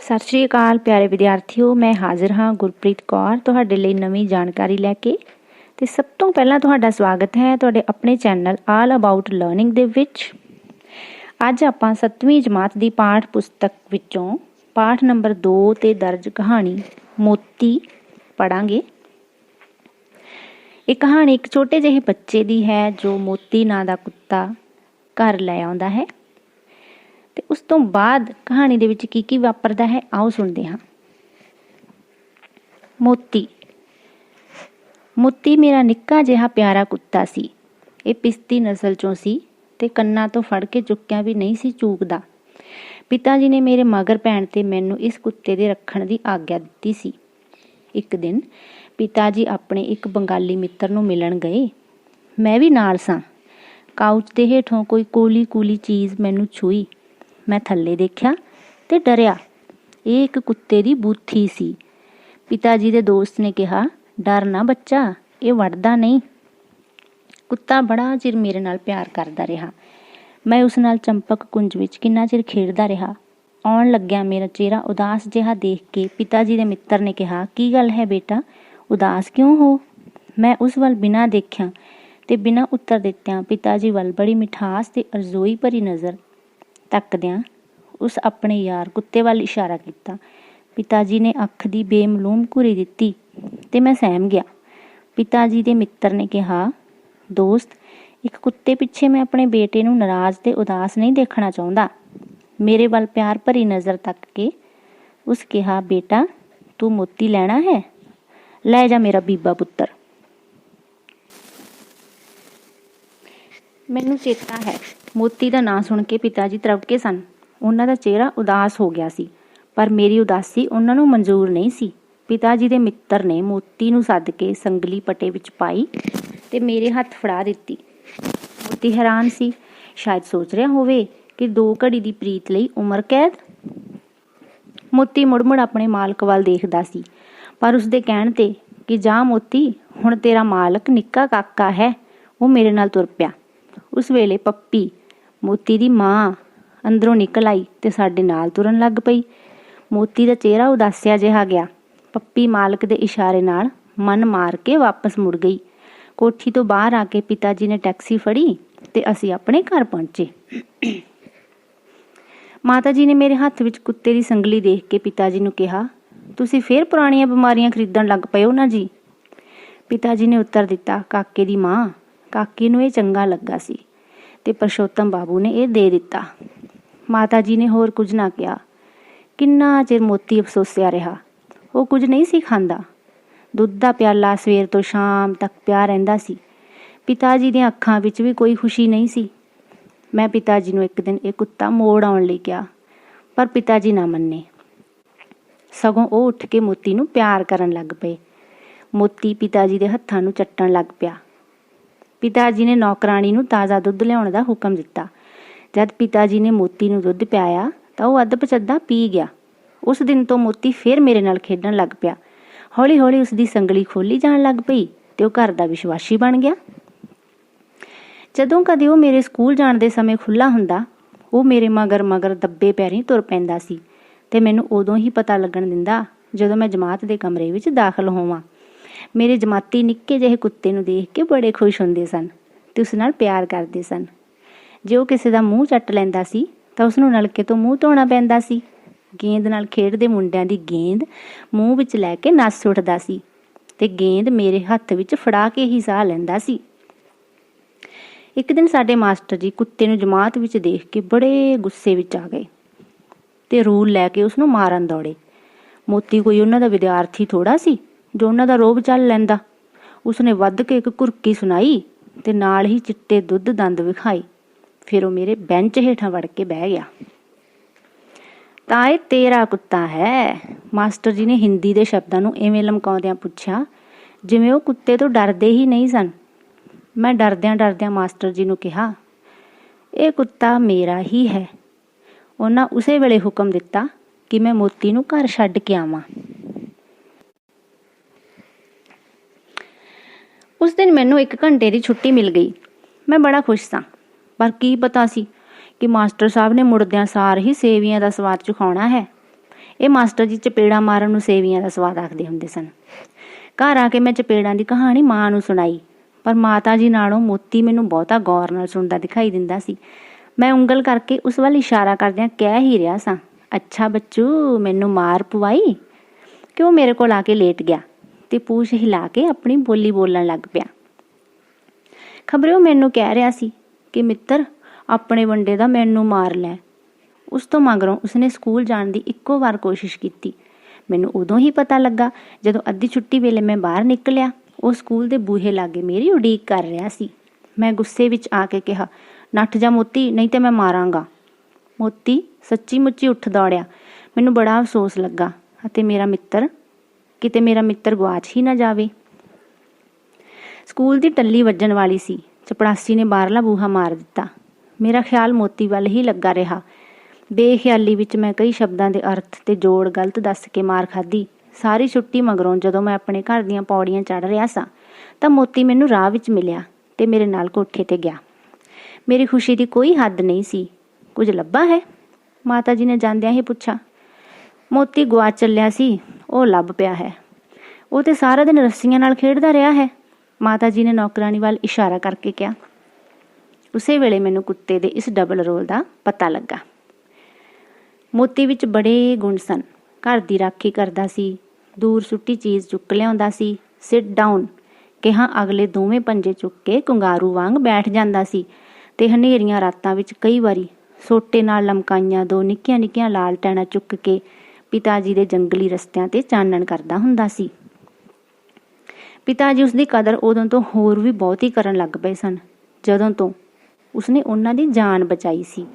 ਸਤਿ ਸ਼੍ਰੀ ਅਕਾਲ ਪਿਆਰੇ ਵਿਦਿਆਰਥੀਓ, ਮੈਂ ਹਾਜ਼ਰ ਹਾਂ ਗੁਰਪ੍ਰੀਤ ਕੌਰ ਤੁਹਾਡੇ ਲਈ ਨਵੀਂ ਜਾਣਕਾਰੀ ਲੈ ਕੇ। ਤੇ ਸਭ ਤੋਂ ਪਹਿਲਾਂ ਤੁਹਾਡਾ ਸਵਾਗਤ ਹੈ ਤੁਹਾਡੇ ਆਪਣੇ ਚੈਨਲ ਆਲ ਅਬਾਊਟ ਲਰਨਿੰਗ ਦੇ ਵਿੱਚ। ਅੱਜ ਆਪਾਂ 7ਵੀਂ ਜਮਾਤ ਦੀ ਪਾਠ ਪੁਸਤਕ ਵਿੱਚੋਂ ਪਾਠ ਨੰਬਰ 2 ਤੇ ਦਰਜ ਕਹਾਣੀ ਮੋਤੀ ਪੜਾਂਗੇ। ਇਹ ਕਹਾਣੀ ਇੱਕ ਛੋਟੇ ਜਿਹੇ ਬੱਚੇ ਦੀ ਹੈ ਜੋ ਮੋਤੀ ਨਾਂ ਦਾ ਕੁੱਤਾ ਘਰ ਲੈ ਆਉਂਦਾ ਹੈ। ਤੇ ਉਸ ਤੋਂ ਬਾਅਦ ਕਹਾਣੀ ਦੇ ਵਿੱਚ ਕੀ ਵਾਪਰਦਾ ਹੈ ਆਓ ਸੁਣਦੇ ਹਾਂ। ਮੋਤੀ ਮੇਰਾ ਨਿੱਕਾ ਜਿਹਾ ਪਿਆਰਾ ਕੁੱਤਾ ਸੀ। ਇਹ ਪਿਸਤੀ ਨਸਲ ਚੋਂ ਸੀ ਤੇ ਕੰਨਾਂ ਤੋਂ ਫੜ ਕੇ ਚੁੱਕਿਆ ਵੀ ਨਹੀਂ ਸੀ ਚੂਕਦਾ। ਪਿਤਾ ਜੀ ਨੇ ਮੇਰੇ ਮਗਰ ਪੈਣ ਤੇ ਮੈਨੂੰ ਇਸ ਕੁੱਤੇ ਦੇ ਰੱਖਣ ਦੀ ਆਗਿਆ ਦਿੱਤੀ ਸੀ। ਇੱਕ ਦਿਨ ਪਿਤਾ ਜੀ ਆਪਣੇ ਇੱਕ ਬੰਗਾਲੀ ਮਿੱਤਰ ਨੂੰ ਮਿਲਣ ਗਏ। ਮੈਂ ਵੀ ਨਾਲ ਸਾਂ। ਕਾਊਚ ਦੇ ਹੇਠੋਂ ਕੋਈ ਕੋਲੀ ਚੀਜ਼ ਮੈਨੂੰ ਛੂਈ। ਮੈਂ ਥੱਲੇ ਦੇਖਿਆ ਤੇ ਡਰਿਆ। ਇਹ ਇੱਕ ਕੁੱਤੇ ਦੀ ਬੂਥੀ ਸੀ। ਪਿਤਾ ਜੀ ਦੇ ਦੋਸਤ ਨੇ ਕਿਹਾ, ਡਰ ਨਾ ਬੱਚਾ, ਇਹ ਵੱਢਦਾ ਨਹੀਂ। ਕੁੱਤਾ ਬੜਾ ਚਿਰ ਮੇਰੇ ਨਾਲ ਪਿਆਰ ਕਰਦਾ ਰਿਹਾ। ਮੈਂ ਉਸ ਨਾਲ ਚੰਪਕ ਕੁੰਜ ਵਿੱਚ ਕਿੰਨਾ ਚਿਰ ਖੇਡਦਾ ਰਿਹਾ। ਆਉਣ ਲੱਗਿਆ ਮੇਰਾ ਚਿਹਰਾ ਉਦਾਸ ਜਿਹਾ ਦੇਖ ਕੇ ਪਿਤਾ ਜੀ ਦੇ ਮਿੱਤਰ ਨੇ ਕਿਹਾ, ਕੀ ਗੱਲ ਹੈ ਬੇਟਾ, ਉਦਾਸ ਕਿਉਂ ਹੋ? ਮੈਂ ਉਸ ਵੱਲ ਬਿਨਾਂ ਦੇਖਿਆ ਤੇ ਬਿਨਾਂ ਉੱਤਰ ਦਿੱਤਿਆਂ ਪਿਤਾ ਜੀ ਵੱਲ ਬੜੀ ਮਿਠਾਸ ਤੇ ਅਰਜ਼ੋਈ ਭਰੀ ਨਜ਼ਰ ਤੱਕਦਿਆਂ ਉਸ ਆਪਣੇ ਯਾਰ ਕੁੱਤੇ ਵੱਲ ਇਸ਼ਾਰਾ ਕੀਤਾ। ਪਿਤਾ ਜੀ ਨੇ ਅੱਖ ਦੀ ਬੇਮਲੂਮ ਘੂਰੀ ਦਿੱਤੀ ਤੇ ਮੈਂ ਸਹਿਮ ਗਿਆ। ਪਿਤਾ ਜੀ ਦੇ ਮਿੱਤਰ ਨੇ ਕਿਹਾ, ਦੋਸਤ, ਇੱਕ ਕੁੱਤੇ ਪਿੱਛੇ ਮੈਂ ਆਪਣੇ ਬੇਟੇ ਨੂੰ ਨਾਰਾਜ਼ ਤੇ ਉਦਾਸ ਨਹੀਂ ਦੇਖਣਾ ਚਾਹੁੰਦਾ। ਮੇਰੇ ਵੱਲ ਪਿਆਰ ਭਰੀ ਨਜ਼ਰ ਤੱਕ ਕੇ ਉਸ ਕਿਹਾ, ਬੇਟਾ ਤੂੰ ਮੋਤੀ ਲੈਣਾ ਹੈ? ਲੈ ਜਾ ਮੇਰਾ ਬੀਬਾ ਪੁੱਤਰ। ਮੈਨੂੰ ਚੇਤਾ ਹੈ, ਮੋਤੀ ਦਾ ਨਾਂ ਸੁਣ ਕੇ ਪਿਤਾ ਜੀ ਤ੍ਰਭਕੇ ਸਨ। ਉਹਨਾਂ ਦਾ ਚਿਹਰਾ ਉਦਾਸ ਹੋ ਗਿਆ ਸੀ, ਪਰ ਮੇਰੀ ਉਦਾਸੀ ਉਹਨਾਂ ਨੂੰ ਮਨਜ਼ੂਰ ਨਹੀਂ ਸੀ। ਪਿਤਾ ਜੀ ਦੇ ਮਿੱਤਰ ਨੇ ਮੋਤੀ ਨੂੰ ਸੱਦ ਕੇ ਸੰਗਲੀ ਪਟੇ ਵਿੱਚ ਪਾਈ ਤੇ ਮੇਰੇ ਹੱਥ ਫੜਾ ਦਿੱਤੀ। ਮੋਤੀ ਹੈਰਾਨ ਸੀ, ਸ਼ਾਇਦ ਸੋਚ ਰਿਹਾ ਹੋਵੇ ਕਿ 2 ਘੜੀ ਦੀ ਪ੍ਰੀਤ ਲਈ ਉਮਰ ਕੈਦ। ਮੋਤੀ ਮੁੜ ਆਪਣੇ ਮਾਲਕ ਵੱਲ ਦੇਖਦਾ ਸੀ, ਪਰ ਉਸਦੇ ਕਹਿਣ ਤੇ ਕਿ ਜਾ ਮੋਤੀ, ਹੁਣ ਤੇਰਾ ਮਾਲਕ ਨਿੱਕਾ ਕਾਕਾ ਹੈ, ਉਹ ਮੇਰੇ ਨਾਲ ਤੁਰ ਪਿਆ। ਉਸ ਵੇਲੇ ਪੱਪੀ, ਮੋਤੀ ਦੀ ਮਾਂ, ਅੰਦਰੋਂ ਨਿਕਲ ਆਈ ਤੇ ਸਾਡੇ ਨਾਲ ਤੁਰਨ ਲੱਗ ਪਈ। ਮੋਤੀ ਦਾ ਚਿਹਰਾ ਉਦਾਸਿਆ ਜਿਹਾ ਗਿਆ। ਪੱਪੀ ਮਾਲਕ ਦੇ ਇਸ਼ਾਰੇ ਨਾਲ ਮਨ ਮਾਰ ਕੇ ਵਾਪਸ ਮੁੜ ਗਈ। ਕੋਠੀ ਤੋਂ ਬਾਹਰ ਆ ਕੇ ਪਿਤਾ ਜੀ ਨੇ ਟੈਕਸੀ ਫੜੀ ਤੇ ਅਸੀਂ ਆਪਣੇ ਘਰ ਪਹੁੰਚੇ। ਮਾਤਾ ਜੀ ਨੇ ਮੇਰੇ ਹੱਥ ਵਿੱਚ ਕੁੱਤੇ ਦੀ ਸੰਗਲੀ ਦੇਖ ਕੇ ਪਿਤਾ ਜੀ ਨੂੰ ਕਿਹਾ, ਤੁਸੀਂ ਫੇਰ ਪੁਰਾਣੀਆਂ ਬਿਮਾਰੀਆਂ ਖਰੀਦਣ ਲੱਗ ਪਏ ਹੋ ਨਾ ਜੀ? ਪਿਤਾ ਜੀ ਨੇ ਉੱਤਰ ਦਿੱਤਾ, ਕਾਕੇ ਦੀ ਮਾਂ, ਕਾਕੇ ਨੂੰ ਇਹ ਚੰਗਾ ਲੱਗਾ ਸੀ ਤੇ ਪਰਸ਼ੋਤਮ ਬਾਬੂ ਨੇ ਇਹ ਦੇ ਦਿੱਤਾ। ਮਾਤਾ ਜੀ ਨੇ ਹੋਰ ਕੁਝ ਨਾ ਕਿਹਾ। ਕਿੰਨਾ ਚਿਰ ਮੋਤੀ ਅਫਸੋਸਿਆ ਰਿਹਾ। ਉਹ ਕੁਝ ਨਹੀਂ ਸੀ ਖਾਂਦਾ। ਦੁੱਧ ਦਾ ਪਿਆਲਾ ਸਵੇਰ ਤੋਂ ਸ਼ਾਮ ਤੱਕ ਪਿਆ ਰਹਿੰਦਾ ਸੀ। ਪਿਤਾ ਜੀ ਦੀਆਂ ਅੱਖਾਂ ਵਿੱਚ ਵੀ ਕੋਈ ਖੁਸ਼ੀ ਨਹੀਂ ਸੀ। ਮੈਂ ਪਿਤਾ ਜੀ ਨੂੰ ਇੱਕ ਦਿਨ ਇਹ ਕੁੱਤਾ ਮੋੜ ਆਉਣ ਲਈ ਕਿਹਾ, ਪਰ ਪਿਤਾ ਜੀ ਨਾ ਮੰਨੇ। ਸਗੋਂ ਉਹ ਉੱਠ ਕੇ ਮੋਤੀ ਨੂੰ ਪਿਆਰ ਕਰਨ ਲੱਗ ਪਏ। ਮੋਤੀ ਪਿਤਾ ਜੀ ਦੇ ਹੱਥਾਂ ਨੂੰ ਚੱਟਣ ਲੱਗ ਪਿਆ। ਪਿਤਾ ਜੀ ਨੇ ਨੌਕਰਾਣੀ ਨੂੰ ਤਾਜ਼ਾ ਦੁੱਧ ਲਿਆਉਣ ਦਾ ਹੁਕਮ ਦਿੱਤਾ। ਜਦ ਪਿਤਾ ਜੀ ਨੇ ਮੋਤੀ ਨੂੰ ਦੁੱਧ ਪਿਆਇਆ ਤਾਂ ਉਹ ਅੱਧ ਪਚੱਧਾ ਪੀ ਗਿਆ। ਉਸ ਦਿਨ ਤੋਂ ਮੋਤੀ ਫਿਰ ਮੇਰੇ ਨਾਲ ਖੇਡਣ ਲੱਗ ਪਿਆ। ਹੌਲੀ ਹੌਲੀ ਉਸ ਦੀ ਸੰਗਲੀ ਖੋਲੀ ਜਾਣ ਲੱਗ ਪਈ ਤੇ ਉਹ ਘਰ ਦਾ ਵਿਸ਼ਵਾਸੀ ਬਣ ਗਿਆ। ਜਦੋਂ ਕਦੇ ਉਹ ਮੇਰੇ ਸਕੂਲ ਜਾਣ ਦੇ ਸਮੇਂ ਖੁੱਲ੍ਹਾ ਹੁੰਦਾ, ਉਹ ਮੇਰੇ ਮਗਰ ਦੱਬੇ ਪੈਰੀਂ ਤੁਰ ਪੈਂਦਾ ਸੀ ਤੇ ਮੈਨੂੰ ਉਦੋਂ ਹੀ ਪਤਾ ਲੱਗਣ ਦਿੰਦਾ ਜਦੋਂ ਮੈਂ ਜਮਾਤ ਦੇ ਕਮਰੇ ਵਿੱਚ ਦਾਖਲ ਹੋਵਾਂ। ਮੇਰੇ ਜਮਾਤੀ ਨਿੱਕੇ ਜਿਹੇ ਕੁੱਤੇ ਨੂੰ ਦੇਖ ਕੇ ਬੜੇ ਖੁਸ਼ ਹੁੰਦੇ ਸਨ ਤੇ ਉਸ ਨਾਲ ਪਿਆਰ ਕਰਦੇ ਸਨ। ਜੇ ਉਹ ਕਿਸੇ ਦਾ ਮੂੰਹ ਚੱਟ ਲੈਂਦਾ ਸੀ ਤਾਂ ਉਸਨੂੰ ਨਲਕੇ ਤੋਂ ਮੂੰਹ ਧੋਣਾ ਪੈਂਦਾ ਸੀ। ਗੇਂਦ ਨਾਲ ਖੇਡਦੇ ਮੁੰਡਿਆਂ ਦੀ ਗੇਂਦ ਮੂੰਹ ਵਿੱਚ ਲੈ ਕੇ ਨੱਸ ਉੱਠਦਾ ਸੀ ਤੇ ਗੇਂਦ ਮੇਰੇ ਹੱਥ ਵਿੱਚ ਫੜਾ ਕੇ ਹੀ ਸਾਹ ਲੈਂਦਾ ਸੀ। ਇੱਕ ਦਿਨ ਸਾਡੇ ਮਾਸਟਰ ਜੀ ਕੁੱਤੇ ਨੂੰ ਜਮਾਤ ਵਿੱਚ ਦੇਖ ਕੇ ਬੜੇ ਗੁੱਸੇ ਵਿੱਚ ਆ ਗਏ ਤੇ ਰੂਲ ਲੈ ਕੇ ਉਸਨੂੰ ਮਾਰਨ ਦੌੜੇ। ਮੋਤੀ ਕੋਈ ਉਹਨਾਂ ਦਾ ਵਿਦਿਆਰਥੀ ਥੋੜਾ ਸੀ ਜੋ ਉਹਨਾਂ ਦਾ ਰੋਹਬ ਚੱਲ ਲੈਂਦਾ। ਉਸਨੇ ਵੱਧ ਕੇ ਇੱਕ ਘੁਰਕੀ ਸੁਣਾਈ ਤੇ ਨਾਲ ਹੀ ਚਿੱਟੇ ਦੁੱਧ ਦੰਦ ਵਿਖਾਈ। ਫਿਰ ਉਹ ਮੇਰੇ ਬੈਂਚ ਹੇਠਾਂ ਵੜ ਕੇ ਬਹਿ ਗਿਆ। ਤਾਂ ਇਹ ਤੇਰਾ ਕੁੱਤਾ ਹੈ? ਮਾਸਟਰ ਜੀ ਨੇ ਹਿੰਦੀ ਦੇ ਸ਼ਬਦਾਂ ਨੂੰ ਇਵੇਂ ਲਮਕਾਉਂਦਿਆਂ ਪੁੱਛਿਆ ਜਿਵੇਂ ਉਹ ਕੁੱਤੇ ਤੋਂ ਡਰਦੇ ਹੀ ਨਹੀਂ ਸਨ। ਮੈਂ ਡਰਦਿਆਂ ਮਾਸਟਰ ਜੀ ਨੂੰ ਕਿਹਾ, ਇਹ ਕੁੱਤਾ ਮੇਰਾ ਹੀ ਹੈ। ਉਹਨਾਂ ਉਸੇ ਵੇਲੇ ਹੁਕਮ ਦਿੱਤਾ ਕਿ ਮੈਂ ਮੋਤੀ ਨੂੰ ਘਰ ਛੱਡ ਕੇ ਆਵਾਂ। ਉਸ ਦਿਨ ਮੈਨੂੰ 1 ਘੰਟੇ ਦੀ ਛੁੱਟੀ ਮਿਲ ਗਈ। ਮੈਂ ਬੜਾ ਖੁਸ਼ ਸਾਂ, ਪਰ ਕੀ ਪਤਾ ਸੀ ਕਿ ਮਾਸਟਰ ਸਾਹਿਬ ਨੇ ਮੁੜਦਿਆਂ ਸਾਰ ਹੀ ਸੇਵੀਆਂ ਦਾ ਸਵਾਦ ਚਖਾਉਣਾ ਹੈ। ਇਹ ਮਾਸਟਰ ਜੀ ਚਪੇੜਾਂ ਮਾਰਨ ਨੂੰ ਸੇਵੀਆਂ ਦਾ ਸਵਾਦ ਆਖਦੇ ਹੁੰਦੇ ਸਨ। ਘਰ ਆ ਕੇ ਮੈਂ ਚਪੇੜਾਂ ਦੀ ਕਹਾਣੀ ਮਾਂ ਨੂੰ ਸੁਣਾਈ, ਪਰ ਮਾਤਾ ਜੀ ਨਾਲੋਂ ਮੋਤੀ ਮੈਨੂੰ ਬਹੁਤਾ ਗੌਰ ਨਾਲ ਸੁਣਦਾ ਦਿਖਾਈ ਦਿੰਦਾ ਸੀ। ਮੈਂ ਉਂਗਲ ਕਰਕੇ ਉਸ ਵੱਲ ਇਸ਼ਾਰਾ ਕਰਦਿਆਂ ਕਹਿ ਹੀ ਰਿਹਾ ਸਾਂ, ਅੱਛਾ ਬੱਚੂ, ਮੈਨੂੰ ਮਾਰ ਪਵਾਈ। ਕਿ ਉਹ ਮੇਰੇ ਕੋਲ ਆ ਕੇ ਲੇਟ ਗਿਆ ਤੇ ਪੂਛ ਹਿਲਾ ਕੇ ਆਪਣੀ ਬੋਲੀ ਬੋਲਣ ਲੱਗ ਪਿਆ। ਖਬਰੇ ਉਹ ਮੈਨੂੰ ਕਹਿ ਰਿਹਾ ਸੀ ਕਿ ਮਿੱਤਰ, ਆਪਣੇ ਵੰਡੇ ਦਾ ਮੈਨੂੰ ਮਾਰ ਲੈ। ਉਸ ਤੋਂ ਮਗਰੋਂ ਉਸਨੇ ਸਕੂਲ ਜਾਣ ਦੀ ਇੱਕੋ ਵਾਰ ਕੋਸ਼ਿਸ਼ ਕੀਤੀ। ਮੈਨੂੰ ਉਦੋਂ ਹੀ ਪਤਾ ਲੱਗਾ ਜਦੋਂ ਅੱਧੀ ਛੁੱਟੀ ਵੇਲੇ ਮੈਂ ਬਾਹਰ ਨਿਕਲਿਆ। ਉਹ ਸਕੂਲ ਦੇ ਬੂਹੇ ਲਾਗੇ ਮੇਰੀ ਉਡੀਕ ਕਰ ਰਿਹਾ ਸੀ। ਮੈਂ ਗੁੱਸੇ ਵਿੱਚ ਆ ਕੇ ਕਿਹਾ, ਨੱਠ ਜਾ ਮੋਤੀ, ਨਹੀਂ ਤੇ ਮੈਂ ਮਾਰਾਂਗਾ। ਮੋਤੀ ਸੱਚੀ ਮੁੱਚੀ ਉੱਠ ਦੌੜਿਆ। ਮੈਨੂੰ ਬੜਾ ਅਫਸੋਸ ਲੱਗਾ ਅਤੇ ਕਿਤੇ ਮੇਰਾ ਮਿੱਤਰ ਗੁਆਚ ਹੀ ਨਾ ਜਾਵੇ। ਸਕੂਲ ਦੀ ਟੱਲੀ ਵੱਜਣ ਵਾਲੀ ਸੀ। ਚਪੜਾਸੀ ਨੇ ਬਾਹਰਲਾ ਬੂਹਾ ਮਾਰ ਦਿੱਤਾ। ਮੇਰਾ ਖਿਆਲ ਮੋਤੀ ਵੱਲ ਹੀ ਲੱਗਾ ਰਿਹਾ। ਬੇਖਿਆਲੀ ਵਿੱਚ ਮੈਂ ਕਈ ਸ਼ਬਦਾਂ ਦੇ ਅਰਥ ਤੇ ਜੋੜ ਗਲਤ ਦੱਸ ਕੇ ਮਾਰ ਖਾਧੀ। ਸਾਰੀ ਛੁੱਟੀ ਮਗਰੋਂ ਜਦੋਂ ਮੈਂ ਆਪਣੇ ਘਰ ਦੀਆਂ ਪੌੜੀਆਂ ਚੜ੍ਹ ਰਿਹਾ ਸਾਂ ਤਾਂ ਮੋਤੀ ਮੈਨੂੰ ਰਾਹ ਵਿੱਚ ਮਿਲਿਆ ਤੇ ਮੇਰੇ ਨਾਲ ਕੋਠੇ ਤੇ ਗਿਆ। ਮੇਰੀ ਖੁਸ਼ੀ ਦੀ ਕੋਈ ਹੱਦ ਨਹੀਂ ਸੀ। ਕੁਝ ਲੱਭਾ ਹੈ? ਮਾਤਾ ਜੀ ਨੇ ਜਾਂਦਿਆਂ ਹੀ ਪੁੱਛਿਆ। ਮੋਤੀ ਗੁਆਚ ਚੱਲਿਆ ਸੀ, ਉਹ ਲੱਭ ਪਿਆ ਹੈ। ਉਹ ਤੇ ਸਾਰਾ ਦਿਨ ਰੱਸੀਆਂ ਨਾਲ ਖੇਡਦਾ ਰਿਹਾ ਹੈ, ਮਾਤਾ ਜੀ ਨੇ ਨੌਕਰਾਣੀ ਵੱਲ ਇਸ਼ਾਰਾ ਕਰਕੇ ਕਿਹਾ। ਉਸੇ ਵੇਲੇ ਮੈਨੂੰ ਕੁੱਤੇ ਦੇ ਇਸ ਡਬਲ ਰੋਲ ਦਾ ਪਤਾ ਲੱਗਾ। ਮੋਤੀ ਵਿੱਚ ਬੜੇ ਗੁਣ ਸਨ। ਘਰ ਦੀ ਰਾਖੀ ਕਰਦਾ ਸੀ, ਦੂਰ ਸੁੱਟੀ ਚੀਜ਼ ਚੁੱਕ ਲਿਆਉਂਦਾ ਸੀ, ਸਿਟ ਡਾਊਨ ਕਿਹਾ ਅਗਲੇ ਦੋਵੇਂ ਪੰਜੇ ਚੁੱਕ ਕੇ ਕੰਗਾਰੂ ਵਾਂਗ ਬੈਠ ਜਾਂਦਾ ਸੀ ਤੇ ਹਨੇਰੀਆਂ ਰਾਤਾਂ ਵਿੱਚ ਕਈ ਵਾਰੀ ਸੋਟੇ ਨਾਲ ਲਮਕਾਈਆਂ ਦੋ ਨਿੱਕੀਆਂ ਨਿੱਕੀਆਂ ਲਾਲਟੈਨਾਂ ਚੁੱਕ ਕੇ ਪਿਤਾ ਜੀ ਦੇ ਜੰਗਲੀ ਰਸਤਿਆਂ ਤੇ ਚਾਨਣ ਕਰਦਾ ਹੁੰਦਾ ਸੀ। ਪਿਤਾ ਜੀ ਉਸਦੀ ਕਦਰ ਉਦੋਂ ਤੋਂ ਹੋਰ ਵੀ ਬਹੁਤੀ ਕਰਨ ਲੱਗ ਪਏ ਸਨ ਜਦੋਂ ਤੋਂ ਉਸਨੇ ਉਹਨਾਂ ਦੀ ਜਾਨ ਬਚਾਈ ਸੀ।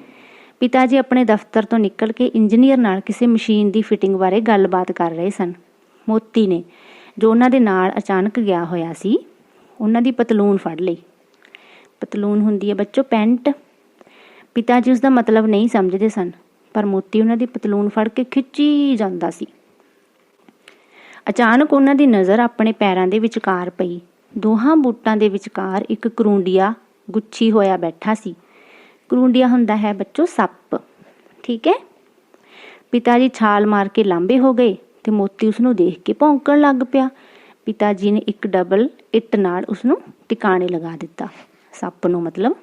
ਪਿਤਾ ਜੀ ਆਪਣੇ ਦਫ਼ਤਰ ਤੋਂ ਨਿਕਲ ਕੇ ਇੰਜੀਨੀਅਰ ਨਾਲ ਕਿਸੇ ਮਸ਼ੀਨ ਦੀ ਫਿਟਿੰਗ ਬਾਰੇ ਗੱਲਬਾਤ ਕਰ ਰਹੇ ਸਨ। ਮੋਤੀ ਨੇ, ਜੋ ਉਹਨਾਂ ਦੇ ਨਾਲ ਅਚਾਨਕ ਗਿਆ ਹੋਇਆ ਸੀ, ਉਹਨਾਂ ਦੀ ਪਤਲੂਨ ਫੜ ਲਈ। ਪਤਲੂਨ ਹੁੰਦੀ ਹੈ ਬੱਚੋ ਪੈਂਟ। ਪਿਤਾ ਜੀ ਉਸਦਾ ਮਤਲਬ ਨਹੀਂ ਸਮਝਦੇ ਸਨ, ਪਰ ਮੋਤੀ ਉਹਨਾਂ ਦੀ ਪਤਲੂਨ ਫੜ ਕੇ ਖਿੱਚੀ ਜਾਂਦਾ ਸੀ। ਅਚਾਨਕ ਉਹਨਾਂ ਦੀ ਨਜ਼ਰ ਆਪਣੇ ਪੈਰਾਂ ਦੇ ਵਿਚਕਾਰ ਪਈ। ਦੋਹਾਂ ਬੂਟਾਂ ਦੇ ਵਿਚਕਾਰ ਇੱਕ ਕਰੂੰਡੀਆ ਗੁੱਛੀ ਹੋਇਆ ਬੈਠਾ ਸੀ। ਕਰੂੰਡੀਆ ਹੁੰਦਾ ਹੈ ਬੱਚੋ ਸੱਪ, ਠੀਕ ਹੈ। ਪਿਤਾ ਜੀ ਛਾਲ ਮਾਰ ਕੇ ਲਾਂਬੇ ਹੋ ਗਏ ਤੇ ਮੋਤੀ ਉਸਨੂੰ ਦੇਖ ਕੇ ਭੌਂਕਣ ਲੱਗ ਪਿਆ। ਪਿਤਾ ਜੀ ਨੇ ਇੱਕ ਡਬਲ ਇੱਟ ਨਾਲ ਉਸਨੂੰ ਟਿਕਾਣੇ ਲਗਾ ਦਿੱਤਾ, ਸੱਪ ਨੂੰ ਮਤਲਬ।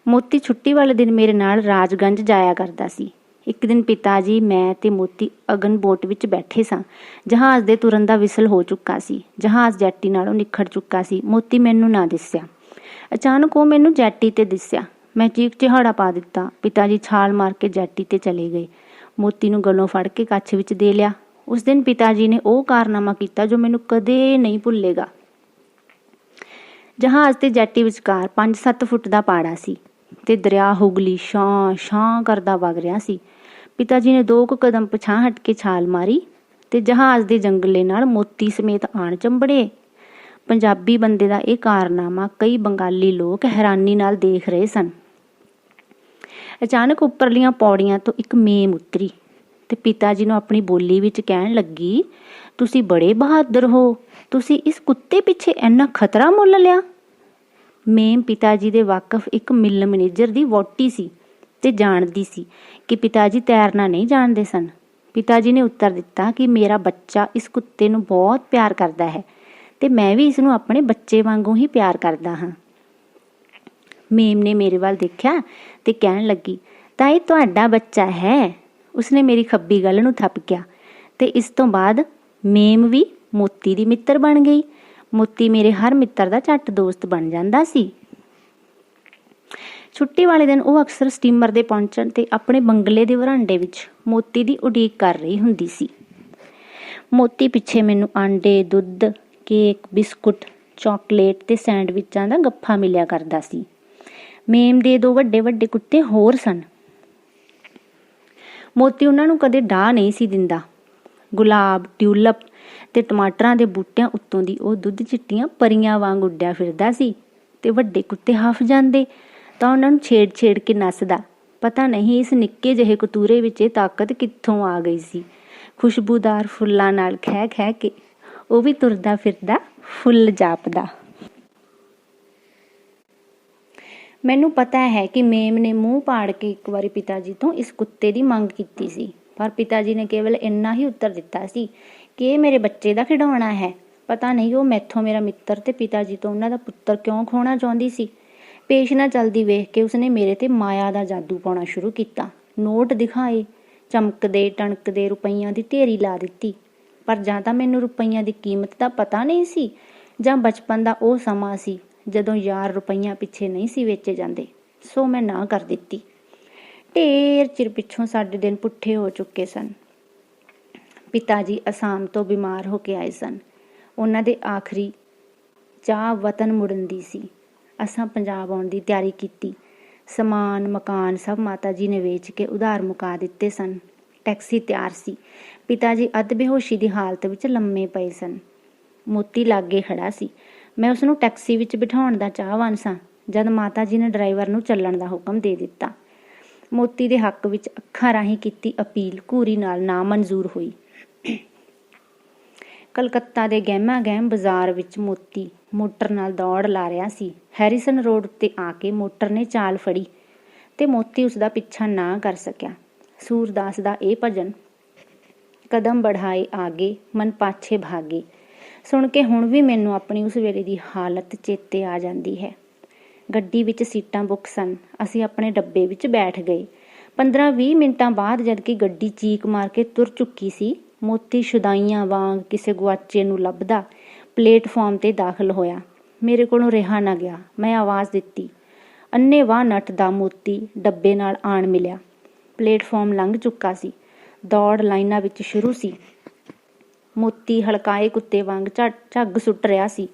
ਮੋਤੀ ਛੁੱਟੀ ਵਾਲੇ ਦਿਨ ਮੇਰੇ ਨਾਲ ਰਾਜਗੰਜ ਜਾਇਆ ਕਰਦਾ ਸੀ। ਇੱਕ ਦਿਨ ਪਿਤਾ ਜੀ, ਮੈਂ ਤੇ ਮੋਤੀ ਅਗਨ ਬੋਟ ਵਿੱਚ ਬੈਠੇ ਸਾਂ। ਜਹਾਜ਼ ਦੇ ਤੁਰਨ ਦਾ ਵਿਸਲ ਹੋ ਚੁੱਕਾ ਸੀ। ਜਹਾਜ਼ ਜੈਟੀ ਨਾਲੋਂ ਨਿਖੜ ਚੁੱਕਾ ਸੀ। ਮੋਤੀ ਮੈਨੂੰ ਨਾ ਦਿਸਿਆ। ਅਚਾਨਕ ਉਹ ਮੈਨੂੰ ਜੈਟੀ ਤੇ ਦਿਸਿਆ। ਮੈਂ ਚੀਕ ਚਿਹਾੜਾ ਪਾ ਦਿੱਤਾ। ਪਿਤਾ ਜੀ ਛਾਲ ਮਾਰ ਕੇ ਜੈਟੀ ਤੇ ਚਲੇ ਗਏ। ਮੋਤੀ ਨੂੰ ਗਲੋਂ ਫੜ ਕੇ ਕੱਛ ਵਿੱਚ ਦੇ ਲਿਆ। ਉਸ ਦਿਨ ਪਿਤਾ ਜੀ ਨੇ ਉਹ ਕਾਰਨਾਮਾ ਕੀਤਾ ਜੋ ਮੈਨੂੰ ਕਦੇ ਨਹੀਂ ਭੁੱਲੇਗਾ। ਜਹਾਜ਼ ਤੇ ਜੈਟੀ ਵਿਚਕਾਰ 5-7 ਫੁੱਟ ਦਾ ਪਾੜਾ ਸੀ ਤੇ ਦਰਿਆ ਹੁਗਲੀ ਛਾਂ ਛਾਂ ਕਰਦਾ ਵਗ ਰਿਹਾ ਸੀ। ਪਿਤਾ ਜੀ ਨੇ 2 ਕਦਮ ਪਿਛਾਂਹ ਹਟ ਕੇ ਛਾਲ ਮਾਰੀ ਤੇ ਜਹਾਜ਼ ਦੇ ਜੰਗਲੇ ਨਾਲ ਮੋਤੀ ਸਮੇਤ ਆਣ ਚੰਬੜੇ। ਪੰਜਾਬੀ ਬੰਦੇ ਦਾ ਇਹ ਕਾਰਨਾਮਾ ਕਈ ਬੰਗਾਲੀ ਲੋਕ ਹੈਰਾਨੀ ਨਾਲ ਦੇਖ ਰਹੇ ਸਨ। ਅਚਾਨਕ ਉੱਪਰਲੀਆਂ ਪੌੜੀਆਂ ਤੋਂ ਇੱਕ ਮੇਮ ਉਤਰੀ ਤੇ ਪਿਤਾ ਜੀ ਨੂੰ ਆਪਣੀ ਬੋਲੀ ਵਿੱਚ ਕਹਿਣ ਲੱਗੀ, ਤੁਸੀਂ ਬੜੇ ਬਹਾਦਰ ਹੋ, ਤੁਸੀਂ ਇਸ ਕੁੱਤੇ ਪਿੱਛੇ ਇੰਨਾ ਖਤਰਾ ਮੁੱਲ ਲਿਆ। ਮੇਮ ਪਿਤਾ ਜੀ ਦੇ ਵਾਕਫ ਇੱਕ ਮਿਲ ਮੈਨੇਜਰ ਦੀ ਵਹੁਟੀ ਸੀ ਤੇ ਜਾਣਦੀ ਸੀ ਕਿ ਪਿਤਾ ਜੀ ਤੈਰਨਾ ਨਹੀਂ ਜਾਣਦੇ ਸਨ। ਪਿਤਾ ਜੀ ਨੇ ਉੱਤਰ ਦਿੱਤਾ ਕਿ ਮੇਰਾ ਬੱਚਾ ਇਸ ਕੁੱਤੇ ਨੂੰ ਬਹੁਤ ਪਿਆਰ ਕਰਦਾ ਹੈ ਤੇ ਮੈਂ ਵੀ ਇਸ ਨੂੰ ਆਪਣੇ ਬੱਚੇ ਵਾਂਗੂ ਹੀ ਪਿਆਰ ਕਰਦਾ ਹਾਂ। ਮੇਮ ਨੇ ਮੇਰੇ ਵੱਲ ਦੇਖਿਆ ਤੇ ਕਹਿਣ ਲੱਗੀ, ਤਾਂ ਇਹ ਤੁਹਾਡਾ ਬੱਚਾ ਹੈ। ਉਸਨੇ ਮੇਰੀ ਖੱਬੀ ਗੱਲ੍ਹ ਨੂੰ ਥਪਕਿਆ ਤੇ ਇਸ ਤੋਂ ਬਾਅਦ ਮੇਮ ਵੀ ਮੋਤੀ ਦੀ ਮਿੱਤਰ ਬਣ ਗਈ। ਮੋਤੀ ਮੇਰੇ ਹਰ ਮਿੱਤਰ ਦਾ ਝੱਟ ਦੋਸਤ ਬਣ ਜਾਂਦਾ ਸੀ। ਛੁੱਟੀ ਵਾਲੇ ਦਿਨ ਉਹ ਅਕਸਰ ਸਟੀਮਰ ਦੇ ਪਹੁੰਚਣ ਤੇ ਆਪਣੇ ਬੰਗਲੇ ਦੇ ਵਰਾਂਡੇ ਵਿੱਚ ਮੋਤੀ ਦੀ ਉਡੀਕ ਕਰ ਰਹੀ ਹੁੰਦੀ ਸੀ। ਮੋਤੀ ਪਿੱਛੇ ਮੈਨੂੰ ਆਂਡੇ, ਦੁੱਧ, ਕੇਕ, ਬਿਸਕੁਟ, ਚਾਕਲੇਟ ਤੇ ਸੈਂਡਵਿਚਾਂ ਦਾ ਗੱਫਾ ਮਿਲਿਆ ਕਰਦਾ ਸੀ। ਮੇਮ ਦੇ 2 ਵੱਡੇ ਵੱਡੇ ਕੁੱਤੇ ਹੋਰ ਸਨ। ਮੋਤੀ ਉਹਨਾਂ ਨੂੰ ਕਦੇ ਡਾਹ ਨਹੀਂ ਸੀ ਦਿੰਦਾ। ਗੁਲਾਬ, ਟਿਊਲਪ ਤੇ ਟਮਾਟਰਾਂ ਦੇ ਬੂਟਿਆਂ ਉੱਤੋਂ ਦੀ ਉਹ ਦੁੱਧ ਚਿੱਟੀਆਂ ਪਰੀਆਂ ਵਾਂਗ ਉੱਡਿਆ ਫਿਰਦਾ ਸੀ ਤੇ ਵੱਡੇ ਕੁੱਤੇ ਹਫ ਜਾਂਦੇ ਤਾਂ ਉਹਨਾਂ ਨੂੰ ਛੇੜ ਕੇ ਨੱਸਦਾ। ਪਤਾ ਨਹੀਂ ਇਸ ਨਿੱਕੇ ਜਿਹੇ ਕਤੂਰੇ ਵਿੱਚ ਇਹ ਤਾਕਤ ਕਿੱਥੋਂ ਆ ਗਈ ਸੀ। ਖੁਸ਼ਬੂਦਾਰ ਫੁੱਲਾਂ ਨਾਲ ਖਹਿ ਖਹਿ ਕੇ ਉਹ ਵੀ ਤੁਰਦਾ ਫਿਰਦਾ, ਫੁੱਲ ਜਾਪਦਾ। ਮੈਨੂੰ ਪਤਾ ਹੈ ਕਿ ਮੇਮ ਨੇ ਮੂੰਹ ਪਾੜ ਕੇ ਇੱਕ ਵਾਰੀ ਪਿਤਾ ਜੀ ਤੋਂ ਇਸ ਕੁੱਤੇ ਦੀ ਮੰਗ ਕੀਤੀ ਸੀ, ਪਰ ਪਿਤਾ ਜੀ ਨੇ ਕੇਵਲ ਇੰਨਾ ਹੀ ਉੱਤਰ ਦਿੱਤਾ ਸੀ ਕਿ ਇਹ ਮੇਰੇ ਬੱਚੇ ਦਾ ਖਿਡੌਣਾ ਹੈ। ਪਤਾ ਨਹੀਂ ਉਹ ਮੈਥੋਂ ਮੇਰਾ ਮਿੱਤਰ ਤੇ ਪਿਤਾ ਜੀ ਤੋਂ ਉਹਨਾਂ ਦਾ ਪੁੱਤਰ ਕਿਉਂ ਖੋਹਣਾ ਚਾਹੁੰਦੀ ਸੀ। ਪੇਸ਼ ਨਾ ਚਲਦੀ ਵੇਖ ਕੇ ਉਸਨੇ ਮੇਰੇ ਤੇ ਮਾਇਆ ਦਾ ਜਾਦੂ ਪਾਉਣਾ ਸ਼ੁਰੂ ਕੀਤਾ। ਨੋਟ ਦਿਖਾਏ, ਚਮਕਦੇ ਟਣਕਦੇ ਰੁਪਈਆਂ ਦੀ ਢੇਰੀ ਲਾ ਦਿੱਤੀ। ਪਰ ਜਾਂ ਤਾਂ ਮੈਨੂੰ ਰੁਪਈਆਂ ਦੀ ਕੀਮਤ ਦਾ ਪਤਾ ਨਹੀਂ ਸੀ, ਜਾਂ ਬਚਪਨ ਦਾ ਉਹ ਸਮਾਂ ਸੀ ਜਦੋਂ ਯਾਰ ਰੁਪਈਆਂ ਪਿੱਛੇ ਨਹੀਂ ਸੀ ਵੇਚੇ ਜਾਂਦੇ। ਸੋ ਮੈਂ ਨਾ ਕਰ ਦਿੱਤੀ। ਢੇਰ ਚਿਰ ਪਿੱਛੋਂ ਸਾਡੇ ਦਿਨ ਪੁੱਠੇ ਹੋ ਚੁੱਕੇ ਸਨ। ਪਿਤਾ ਜੀ ਅਸਾਮ ਤੋਂ ਬਿਮਾਰ ਹੋ ਕੇ ਆਏ ਸਨ। ਉਹਨਾਂ ਦੇ ਆਖਰੀ ਚਾਹ ਵਤਨ ਮੁੜਨ ਦੀ ਸੀ। ਅਸਾਂ ਪੰਜਾਬ ਆਉਣ ਦੀ ਤਿਆਰੀ ਕੀਤੀ। ਸਮਾਨ ਮਕਾਨ ਸਭ ਮਾਤਾ ਜੀ ਨੇ ਵੇਚ ਕੇ ਉਧਾਰ ਮੁਕਾ ਦਿੱਤੇ ਸਨ। ਟੈਕਸੀ ਤਿਆਰ ਸੀ। ਪਿਤਾ ਜੀ ਅੱਧ ਬੇਹੋਸ਼ੀ ਦੀ ਹਾਲਤ ਵਿੱਚ ਲੰਮੇ ਪਏ ਸਨ। ਮੋਤੀ ਲਾਗੇ ਖੜਾ ਸੀ। ਮੈਂ ਉਸਨੂੰ ਟੈਕਸੀ ਵਿੱਚ ਬਿਠਾਉਣ ਦਾ ਚਾਹਵਾਨ ਸਾਂ ਜਦ ਮਾਤਾ ਜੀ ਨੇ ਡਰਾਈਵਰ ਨੂੰ ਚੱਲਣ ਦਾ ਹੁਕਮ ਦੇ ਦਿੱਤਾ। ਮੋਤੀ ਦੇ ਹੱਕ ਵਿੱਚ ਅੱਖਾਂ ਰਾਹੀਂ ਕੀਤੀ ਅਪੀਲ ਘੂਰੀ ਨਾਲ ਨਾ ਮਨਜ਼ੂਰ ਹੋਈ। ਕਲਕੱਤਾ ਦੇ ਗਹਿਮਾ ਗਹਿਮ ਬਾਜ਼ਾਰ ਵਿੱਚ ਮੋਤੀ ਮੋਟਰ ਨਾਲ ਦੌੜ ਲਾ ਰਿਹਾ ਸੀ। ਹੈਰੀਸਨ ਰੋਡ ਉੱਤੇ ਆ ਕੇ ਮੋਟਰ ਨੇ ਚਾਲ ਫੜੀ ਤੇ ਮੋਤੀ ਉਸਦਾ ਪਿੱਛਾ ਨਾ ਕਰ ਸਕਿਆ। ਸੂਰਦਾਸ ਦਾ ਇਹ ਭਜਨ, ਕਦਮ ਬੜਾਏ ਆਗੇ ਮਨ ਪਾਛੇ ਭਾਗੇ, ਸੁਣ ਕੇ ਹੁਣ ਵੀ ਮੈਨੂੰ ਆਪਣੀ ਉਸ ਵੇਲੇ ਦੀ ਹਾਲਤ ਚੇਤੇ ਆ ਜਾਂਦੀ ਹੈ। ਗੱਡੀ ਵਿੱਚ ਸੀਟਾਂ ਬੁੱਕ ਸਨ। ਅਸੀਂ ਆਪਣੇ ਡੱਬੇ ਵਿੱਚ ਬੈਠ ਗਏ। 15-20 ਮਿੰਟਾਂ ਬਾਅਦ ਜਦਕਿ ਗੱਡੀ ਚੀਕ ਮਾਰ ਕੇ ਤੁਰ ਚੁੱਕੀ ਸੀ, ਮੋਤੀ ਸ਼ੁਦਾਈਆਂ ਵਾਂਗ ਕਿਸੇ ਗੁਆਚੇ ਨੂੰ ਲੱਭਦਾ ਪਲੇਟਫਾਰਮ ਤੇ ਦਾਖਲ ਹੋਇਆ। ਮੇਰੇ ਕੋਲੋਂ ਰਿਹਾ ਨਾ ਗਿਆ। ਮੈਂ ਆਵਾਜ਼ ਦਿੱਤੀ। ਅੰਨ੍ਹੇਵਾਹ ਨੱਠਦਾ ਮੋਤੀ ਡੱਬੇ ਨਾਲ ਆਣ ਮਿਲਿਆ। ਪਲੇਟਫਾਰਮ ਲੰਘ ਚੁੱਕਾ ਸੀ। ਦੌੜ ਲਾਈਨਾਂ ਵਿੱਚ ਸ਼ੁਰੂ ਸੀ। ਮੋਤੀ ਹਲਕਾਏ ਕੁੱਤੇ ਵਾਂਗ ਝੱਗ ਸੁੱਟ ਰਿਹਾ ਸੀ।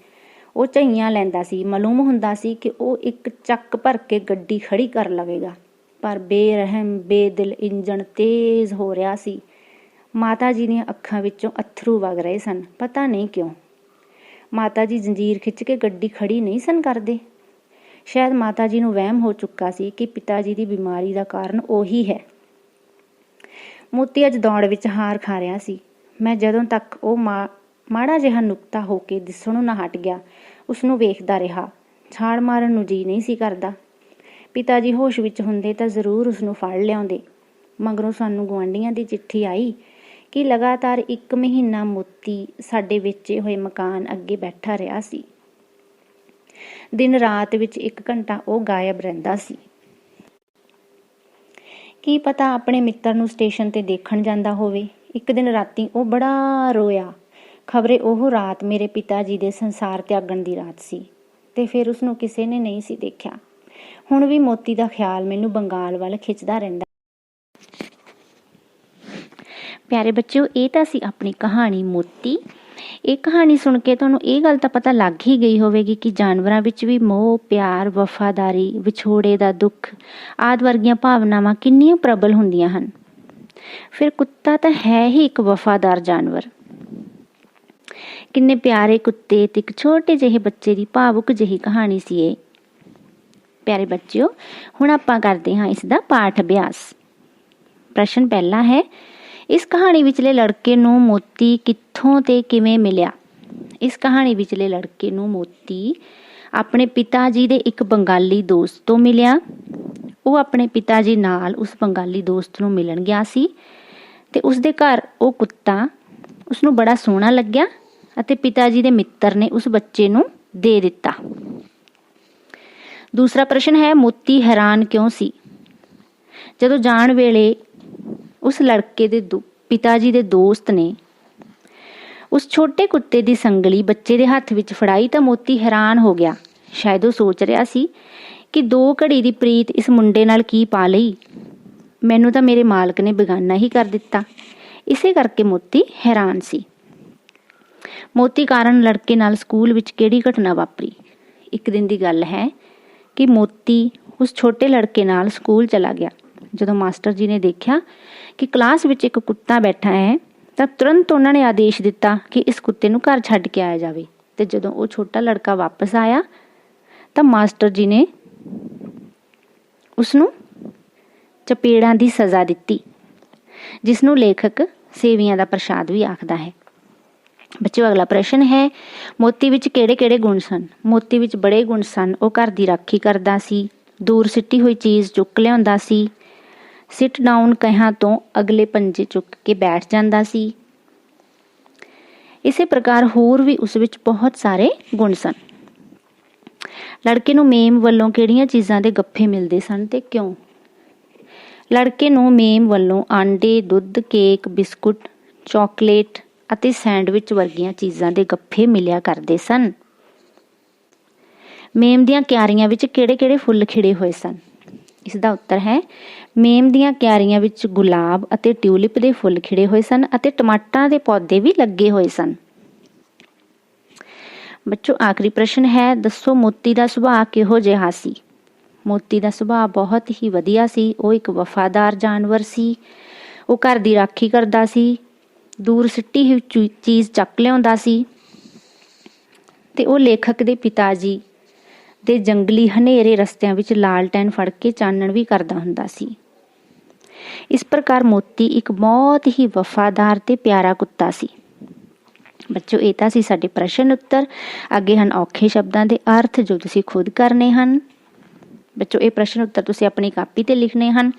ਉਹ ਝਈਆਂ ਲੈਂਦਾ ਸੀ। ਮਾਲੂਮ ਹੁੰਦਾ ਸੀ ਕਿ ਉਹ ਇੱਕ ਚੱਕ ਭਰ ਕੇ ਗੱਡੀ ਖੜੀ ਕਰ ਲਵੇਗਾ, ਪਰ ਬੇਰਹਿਮ ਬੇਦਿਲ ਇੰਜਣ ਤੇਜ਼ ਹੋ ਰਿਹਾ ਸੀ। ਮਾਤਾ ਜੀ ਦੀਆਂ ਅੱਖਾਂ ਵਿੱਚੋਂ ਅੱਥਰੂ ਵਗ ਰਹੇ ਸਨ। ਪਤਾ ਨਹੀਂ ਕਿਉਂ। ਮਾਤਾ ਜੀ ਜੰਜੀਰ ਖਿੱਚ ਕੇ ਗੱਡੀ ਖੜੀ ਨਹੀਂ ਸਨ ਕਰਦੇ। ਸ਼ਾਇਦ ਮਾਤਾ ਜੀ ਨੂੰ ਵਹਿਮ ਹੋ ਚੁੱਕਾ ਸੀ ਕਿ ਪਿਤਾ ਜੀ ਦੀ ਬਿਮਾਰੀ ਦਾ ਕਾਰਨ ਉਹੀ ਹੈ। ਮੋਤੀ ਅੱਜ ਦੌੜ ਵਿੱਚ ਹਾਰ ਖਾ ਰਿਹਾ ਸੀ। ਮੈਂ ਜਦੋਂ ਤੱਕ ਉਹ ਮਾੜਾ ਜਿਹਾ ਨੁਕਤਾ ਹੋ ਕੇ ਦਿਸਣੋਂ ਨਾ ਹਟ ਗਿਆ, ਉਸਨੂੰ ਵੇਖਦਾ ਰਿਹਾ। ਛਾਲ ਮਾਰਨ ਨੂੰ ਜੀ ਨਹੀਂ ਸੀ ਕਰਦਾ। ਪਿਤਾ ਜੀ ਹੋਸ਼ ਵਿੱਚ ਹੁੰਦੇ ਤਾਂ ਜ਼ਰੂਰ ਉਸਨੂੰ ਫੜ ਲਿਆਉਂਦੇ। ਮਗਰੋਂ ਸਾਨੂੰ ਗੁਆਂਢੀਆਂ ਦੀ ਚਿੱਠੀ ਆਈ ਕਿ ਲਗਾਤਾਰ 1 ਮਹੀਨਾ ਮੋਤੀ ਸਾਡੇ ਵੇਚੇ ਹੋਏ ਮਕਾਨ ਅੱਗੇ ਬੈਠਾ ਰਿਹਾ ਸੀ। ਦਿਨ ਰਾਤ ਵਿੱਚ 1 ਘੰਟਾ ਉਹ ਗਾਇਬ ਰਹਿੰਦਾ ਸੀ। ਕੀ ਪਤਾ ਆਪਣੇ ਮਿੱਤਰ ਨੂੰ ਸਟੇਸ਼ਨ ਤੇ ਦੇਖਣ ਜਾਂਦਾ ਹੋਵੇ। ਇੱਕ ਦਿਨ ਰਾਤੀ ਉਹ ਬੜਾ ਰੋਇਆ। ਖਬਰੇ ਉਹ ਰਾਤ ਮੇਰੇ ਪਿਤਾ ਜੀ ਦੇ ਸੰਸਾਰ ਤਿਆਗਣ ਦੀ ਰਾਤ ਸੀ ਤੇ ਫਿਰ ਉਸਨੂੰ ਕਿਸੇ ਨੇ ਨਹੀਂ ਸੀ ਦੇਖਿਆ। ਹੁਣ ਵੀ ਮੋਤੀ ਦਾ ਖਿਆਲ ਮੈਨੂੰ ਬੰਗਾਲ ਵੱਲ ਖਿੱਚਦਾ ਰਹਿੰਦਾ। ਪਿਆਰੇ ਬੱਚਿਓ, ਇਹ ਤਾਂ ਸੀ ਆਪਣੀ ਕਹਾਣੀ ਮੋਤੀ। ਇਹ ਕਹਾਣੀ ਸੁਣ ਕੇ ਤੁਹਾਨੂੰ ਇਹ ਗੱਲ ਤਾਂ ਪਤਾ ਲੱਗ ਹੀ ਗਈ ਹੋਵੇਗੀ ਕਿ ਜਾਨਵਰਾਂ ਵਿੱਚ ਵੀ ਮੋਹ, ਪਿਆਰ, ਵਫਾਦਾਰੀ, ਵਿਛੋੜੇ ਦਾ ਦੁੱਖ ਆਦਿ ਵਰਗੀਆਂ ਭਾਵਨਾਵਾਂ ਕਿੰਨੀਆਂ ਪ੍ਰਬਲ ਹੁੰਦੀਆਂ ਹਨ। ਫਿਰ ਕੁੱਤਾ ਤਾਂ ਹੈ ਹੀ ਇੱਕ ਵਫਾਦਾਰ ਜਾਨਵਰ। ਕਿੰਨੇ ਪਿਆਰੇ ਕੁੱਤੇ ਤੇ ਇੱਕ ਛੋਟੇ ਜਿਹੇ ਬੱਚੇ ਦੀ ਭਾਵੁਕ ਜਿਹੀ ਕਹਾਣੀ ਸੀ ਇਹ। ਪਿਆਰੇ ਬੱਚਿਓ, ਹੁਣ ਆਪਾਂ ਕਰਦੇ ਹਾਂ ਇਸ ਦਾ ਪਾਠ ਅਭਿਆਸ। ਪ੍ਰਸ਼ਨ ਪਹਿਲਾ ਹੈ, ਇਸ ਕਹਾਣੀ ਵਿਚਲੇ ਲੜਕੇ ਨੂੰ ਮੋਤੀ ਕਿੱਥੋਂ ਤੇ ਕਿਵੇਂ ਮਿਲਿਆ? ਇਸ ਕਹਾਣੀ ਵਿਚਲੇ ਲੜਕੇ ਨੂੰ ਮੋਤੀ ਆਪਣੇ ਪਿਤਾ ਜੀ ਦੇ ਇੱਕ ਬੰਗਾਲੀ ਦੋਸਤ ਤੋਂ ਮਿਲਿਆ। ਉਹ ਆਪਣੇ ਪਿਤਾ ਜੀ ਨਾਲ ਉਸ ਬੰਗਾਲੀ ਦੋਸਤ ਨੂੰ ਮਿਲਣ ਗਿਆ ਸੀ ਤੇ ਉਸਦੇ ਘਰ ਉਹ ਕੁੱਤਾ ਉਸਨੂੰ ਬੜਾ ਸੋਹਣਾ ਲੱਗਿਆ ਅਤੇ ਪਿਤਾ ਜੀ ਦੇ ਮਿੱਤਰ ਨੇ ਉਸ ਬੱਚੇ ਨੂੰ ਦੇ ਦਿੱਤਾ। ਦੂਸਰਾ ਪ੍ਰਸ਼ਨ ਹੈ, ਮੋਤੀ ਹੈਰਾਨ ਕਿਉਂ ਸੀ? ਜਦੋਂ ਜਾਣ ਵੇਲੇ ਉਸ ਲੜਕੇ ਦੇ ਪਿਤਾ ਜੀ ਦੇ ਦੋਸਤ ਨੇ ਉਸ ਛੋਟੇ ਕੁੱਤੇ ਦੀ ਸੰਗਲੀ ਬੱਚੇ ਦੇ ਹੱਥ ਵਿੱਚ ਫੜਾਈ ਤਾਂ ਮੋਤੀ ਹੈਰਾਨ ਹੋ ਗਿਆ। ਸ਼ਾਇਦ ਉਹ ਸੋਚ ਰਿਹਾ ਸੀ ਕਿ 2 ਘੜੀ ਦੀ ਪ੍ਰੀਤ ਇਸ ਮੁੰਡੇ ਨਾਲ ਕੀ ਪਾ ਲਈ। ਮੈਨੂੰ ਤਾਂ ਮੇਰੇ ਮਾਲਕ ਨੇ ਬੇਗਾਨਾ ਹੀ ਕਰ ਦਿੱਤਾ। ਇਸੇ ਕਰਕੇ ਮੋਤੀ ਹੈਰਾਨ ਸੀ। ਮੋਤੀ ਕਾਰਨ ਲੜਕੇ ਨਾਲ ਸਕੂਲ ਵਿੱਚ ਕਿਹੜੀ ਘਟਨਾ ਵਾਪਰੀ? ਇੱਕ ਦਿਨ ਦੀ ਗੱਲ ਹੈ ਕਿ ਮੋਤੀ ਉਸ ਛੋਟੇ ਲੜਕੇ ਨਾਲ ਸਕੂਲ ਚਲਾ ਗਿਆ। ਜਦੋਂ ਮਾਸਟਰ ਜੀ ਨੇ ਦੇਖਿਆ ਕਿ ਕਲਾਸ ਵਿੱਚ ਇੱਕ ਕੁੱਤਾ ਬੈਠਾ ਹੈ ਤਾਂ ਤੁਰੰਤ ਉਹਨਾਂ ਨੇ ਆਦੇਸ਼ ਦਿੱਤਾ ਕਿ ਇਸ ਕੁੱਤੇ ਨੂੰ ਘਰ ਛੱਡ ਕੇ ਆਇਆ ਜਾਵੇ। ਤੇ ਜਦੋਂ ਉਹ ਛੋਟਾ ਲੜਕਾ ਵਾਪਸ ਆਇਆ ਤਾਂ ਮਾਸਟਰ ਜੀ ਨੇ ਉਸਨੂੰ ਚਪੇੜਾਂ ਦੀ ਸਜ਼ਾ ਦਿੱਤੀ, ਜਿਸ ਨੂੰ ਲੇਖਕ ਸੇਵੀਆਂ ਦਾ ਪ੍ਰਸ਼ਾਦ ਵੀ ਆਖਦਾ ਹੈ। ਬੱਚਿਓ, ਅਗਲਾ ਪ੍ਰਸ਼ਨ ਹੈ, ਮੋਤੀ ਵਿੱਚ ਕਿਹੜੇ-ਕਿਹੜੇ ਗੁਣ ਸਨ? ਮੋਤੀ ਵਿੱਚ ਬੜੇ ਗੁਣ ਸਨ। ਉਹ ਘਰ ਦੀ ਰਾਖੀ ਕਰਦਾ ਸੀ, ਦੂਰ ਸਿੱਟੀ ਹੋਈ ਚੀਜ਼ ਚੁੱਕ ਲਿਆਉਂਦਾ ਸੀ, ਸਿਟ ਡਾਊਨ ਕਹਿਣ ਤੋਂ ਅਗਲੇ ਪੰਜੇ ਚੁੱਕ ਕੇ ਬੈਠ ਜਾਂਦਾ ਸੀ। ਇਸੇ ਪ੍ਰਕਾਰ ਹੋਰ ਵੀ ਉਸ ਵਿੱਚ ਬਹੁਤ ਸਾਰੇ ਗੁਣ ਸਨ। ਲੜਕੇ ਨੂੰ ਮੇਮ ਵੱਲੋਂ ਕਿਹੜੀਆਂ ਚੀਜ਼ਾਂ ਦੇ ਗੱਫੇ ਮਿਲਦੇ ਸਨ ਤੇ ਕਿਉਂ? ਲੜਕੇ ਨੂੰ ਮੇਮ ਵੱਲੋਂ ਆਂਡੇ, ਦੁੱਧ, ਕੇਕ, ਬਿਸਕੁਟ, ਚਾਕਲੇਟ ਅਤੇ ਸੈਂਡਵਿਚ ਵਰਗੀਆਂ ਚੀਜ਼ਾਂ ਦੇ ਗੱਫੇ ਮਿਲਿਆ ਕਰਦੇ ਸਨ। ਮੇਮ ਦੀਆਂ ਕਿਆਰੀਆਂ ਵਿੱਚ ਕਿਹੜੇ-ਕਿਹੜੇ ਫੁੱਲ ਖਿੜੇ ਹੋਏ ਸਨ? ਇਸ ਦਾ ਉੱਤਰ ਹੈ ਮੇਮ ਦੀਆਂ ਕਿਆਰੀਆਂ ਵਿੱਚ ਗੁਲਾਬ ਅਤੇ ਟਿਊਲਿਪ ਦੇ ਫੁੱਲ ਖਿੜੇ ਹੋਏ ਸਨ ਅਤੇ ਟਮਾਟਰਾਂ ਦੇ ਪੌਦੇ ਵੀ ਲੱਗੇ ਹੋਏ ਸਨ। ਬੱਚੋ ਆਖਰੀ ਪ੍ਰਸ਼ਨ ਹੈ, ਦੱਸੋ ਮੋਤੀ ਦਾ ਸੁਭਾਅ ਕਿਹੋ ਜਿਹਾ ਸੀ? ਮੋਤੀ ਦਾ ਸੁਭਾਅ ਬਹੁਤ ਹੀ ਵਧੀਆ ਸੀ। ਉਹ ਇੱਕ ਵਫਾਦਾਰ ਜਾਨਵਰ ਸੀ। ਉਹ ਘਰ ਦੀ ਰਾਖੀ ਕਰਦਾ ਸੀ, ਦੂਰ ਸਿੱਟੀ ਹੋਈ ਚੀਜ਼ ਚੱਕ ਲਿਆਉਂਦਾ ਸੀ ਤੇ ਉਹ ਲੇਖਕ ਦੇ ਪਿਤਾ ਜੀ ਦੇ ਜੰਗਲੀ ਹਨੇਰੇ ਰਸਤਿਆਂ ਵਿੱਚ ਲਾਲਟੈਨ ਫੜ ਕੇ ਚਾਨਣ ਵੀ ਕਰਦਾ ਹੁੰਦਾ ਸੀ। ਇਸ ਪ੍ਰਕਾਰ ਮੋਤੀ ਇੱਕ ਬਹੁਤ ਹੀ ਵਫਾਦਾਰ ਤੇ ਪਿਆਰਾ ਕੁੱਤਾ ਸੀ। ਬੱਚੋ ਇਹ ਤਾਂ ਸੀ ਸਾਡੇ ਪ੍ਰਸ਼ਨ ਉੱਤਰ। ਅੱਗੇ ਹਨ ਔਖੇ ਸ਼ਬਦਾਂ ਦੇ ਅਰਥ ਜੋ ਤੁਸੀਂ ਖੁਦ ਕਰਨੇ ਹਨ। ਬੱਚੋ ਇਹ ਪ੍ਰਸ਼ਨ ਉੱਤਰ ਤੁਸੀਂ ਆਪਣੀ ਕਾਪੀ ਤੇ ਲਿਖਣੇ ਹਨ।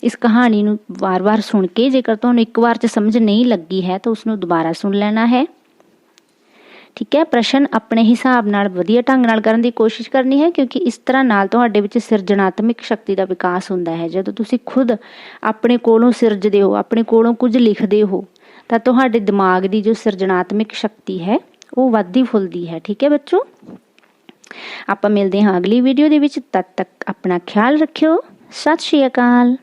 ਇਸ ਕਹਾਣੀ ਨੂੰ ਵਾਰ-ਵਾਰ ਸੁਣ ਕੇ ਜੇਕਰ ਤੁਹਾਨੂੰ ਇੱਕ ਵਾਰ 'ਚ ਸਮਝ ਨਹੀਂ ਲੱਗੀ ਹੈ ਤਾਂ ਉਸਨੂੰ ਦੁਬਾਰਾ ਸੁਣ ਲੈਣਾ ਹੈ। ਠੀਕ ਹੈ, ਪ੍ਰਸ਼ਨ ਆਪਣੇ ਹਿਸਾਬ ਨਾਲ ਵਧੀਆ ਢੰਗ ਨਾਲ ਕਰਨ ਦੀ ਕੋਸ਼ਿਸ਼ ਕਰਨੀ ਹੈ, ਕਿਉਂਕਿ ਇਸ ਤਰ੍ਹਾਂ ਨਾਲ ਤੁਹਾਡੇ ਵਿੱਚ ਸਿਰਜਣਾਤਮਕ ਸ਼ਕਤੀ ਦਾ ਵਿਕਾਸ ਹੁੰਦਾ ਹੈ। ਜਦੋਂ ਤੁਸੀਂ ਖੁਦ ਆਪਣੇ ਕੋਲੋਂ ਸਿਰਜਦੇ ਹੋ, ਆਪਣੇ ਕੋਲੋਂ ਕੁਝ ਲਿਖਦੇ ਹੋ, ਤਾਂ ਤੁਹਾਡੇ ਦਿਮਾਗ ਦੀ ਜੋ ਸਿਰਜਣਾਤਮਕ ਸ਼ਕਤੀ ਹੈ ਉਹ ਵੱਧਦੀ ਫੁੱਲਦੀ ਹੈ। ਠੀਕ ਹੈ ਬੱਚੋ, ਆਪਾਂ ਮਿਲਦੇ ਹਾਂ ਅਗਲੀ ਵੀਡੀਓ ਦੇ ਵਿੱਚ। ਤਦ ਤੱਕ ਆਪਣਾ ਖਿਆਲ ਰੱਖਿਓ। ਸਤਿ ਸ਼੍ਰੀ ਅਕਾਲ।